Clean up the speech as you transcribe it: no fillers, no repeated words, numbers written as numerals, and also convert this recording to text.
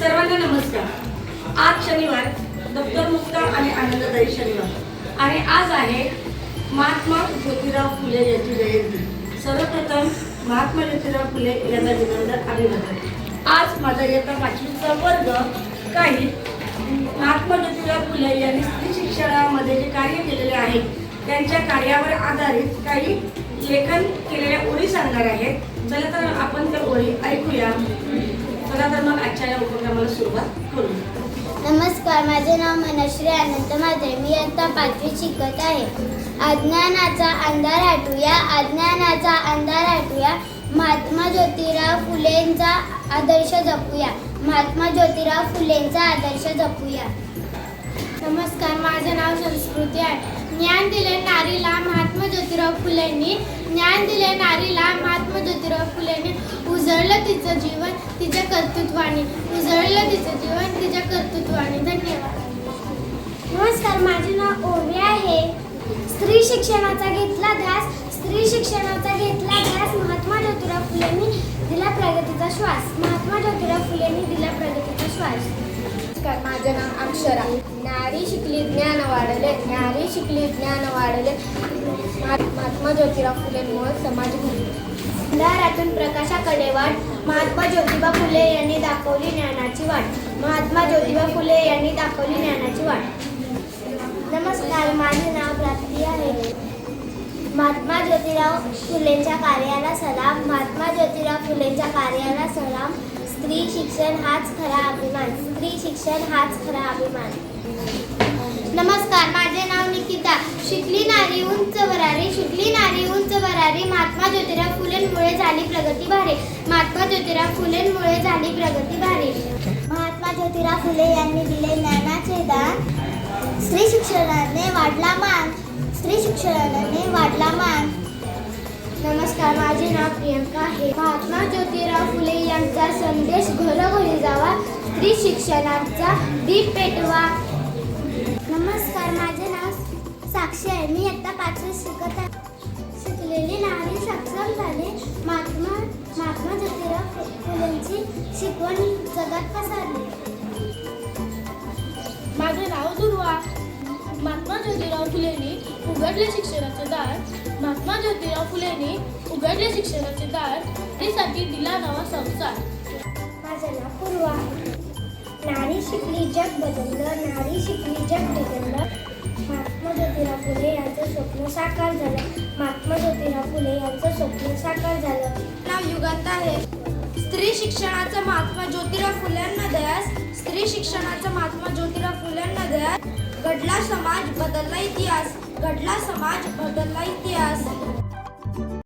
सर्वांना नमस्कार। आज शनिवार, दप्तर मुक्त आणि आनंददायी शनिवार, आणि आज आहे महात्मा ज्योतिराव फुले यांची जयंती। सर्वप्रथम महात्मा ज्योतिराव फुले यांना विनम्र अभिवादन। आज माझा इयत्ता 5वीचा वर्ग काही महात्मा ज्योतिराव फुले यांनी स्त्री शिक्षणामध्ये जे कार्य केलेले आहे त्यांच्या कार्यावर आधारित काही लेखन केलेल्या ओळी सांगणार आहेत। चला तर आपण त्या ओळी ऐकूया। चला तर मग आजच्या या उपक्रमाला सुरुवात करू। नमस्कार, माझे नाव मनश्री अनंत म्हात्रे। मी इयत्ता 5वीत शिकत आहे। अज्ञानाचा अंधार हटूया, अज्ञानाचा अंधार हटूया, महात्मा ज्योतिराव फुलेंचा आदर्श जपूया, महात्मा ज्योतिराव फुलेंचा आदर्श जपूया। नमस्कार, माझे नाव संस्कृती आहे। ज्ञान दिले नारीला महात्मा ज्योतिराव फुलेंनी, ज्ञान दिले नारीला महात्मा ज्योतिराव फुलेंनी, उजळलं तिचं जीवन तिच्या कर्तृत्वाने, उजळलं तिचं जीवन तिच्या कर्तृत्वाने। धन्यवाद। नमस्कार, माझे नाव ओवी आहे। स्त्री शिक्षणाचा घेतला ध्यास, स्त्री शिक्षणाचा घेतला ध्यास, महात्मा ज्योतिराव फुलेंनी दिला प्रगतीचा श्वास, महात्मा ज्योतिराव फुलेंनी दिला प्रगतीचा श्वास। नमस्कार, माझे नाव अक्षरा। नारी शिकली ज्ञान वाढले, नारी शिकली ज्ञान वाढले, महात्मा ज्योतिराव फुलेंमुळे समाज घडले। अंधारातून प्रकाशाकडे वाट, महात्मा ज्योतिबा फुले यांनी दाखवली ज्ञानाची वाट, महात्मा ज्योतिबा फुले यांनी दाखवली ज्ञानाची वाट। नमस्कार, माझे नाव प्राप्ती आहे। महात्मा ज्योतिराव फुलेंच्या कार्याला सलाम, महात्मा ज्योतिराव फुलेंच्या कार्याला सलाम। स्त्री शिक्षण हाच खरा अभिमान, स्त्री शिक्षण हाच खरा अभिमान। नमस्कार, माझे नाव निकिता। शिकली नारी उंच भरारी, शिकली नारी उंच भरारी, महात्मा ज्योतिराव फुलेंमुळे झाली प्रगती भारी, महात्मा ज्योतिराव फुलेंमुळे झाली प्रगती भारी। महात्मा ज्योतिराव फुले यांनी दिले ज्ञानाचे दान, स्त्री शिक्षणाने वाढला मान, स्त्री शिक्षणाने वाढला मान। नमस्कार, माझे नाव प्रियंका आहे। महात्मा ज्योतिराव फुले यांचा संदेश घरोघरी जावा, स्त्री शिक्षणाचा दीप पेटवा। नमस्कार, माझे नाव साक्षी आहे। मी इयत्ता 5वीत शिकत आहे। शिकलेली नारी सक्षम झाली, महात्मा ज्योतिराव फुलेंची शिकवण जगात पसरली। माझे नाव दुर्वा। महात्मा ज्योतिराव फुलेंनी उघडले शिक्षणाचे दार, महात्मा ज्योतिराव फुलेंनी उघडले शिक्षणाचे दार, स्त्रीसाठी दिला नवा संसार। माझे नाव पूर्वा। नारी शिकली जग बदललं, नारी शिकली जग बदललं, महात्मा ज्योतिराव फुले यांचं स्वप्न साकार झालं, महात्मा ज्योतिराव फुले यांचं स्वप्न साकार झालं। नाव युगांत आहे। स्त्री शिक्षणाचा महात्मा ज्योतिराव फुल्यांना ध्यास, स्त्री शिक्षणाचा महात्मा ज्योतिराव फुल्यांना ध्यास, घडला समाज बदलला इतिहास, घडला समाज बदलला इतिहास।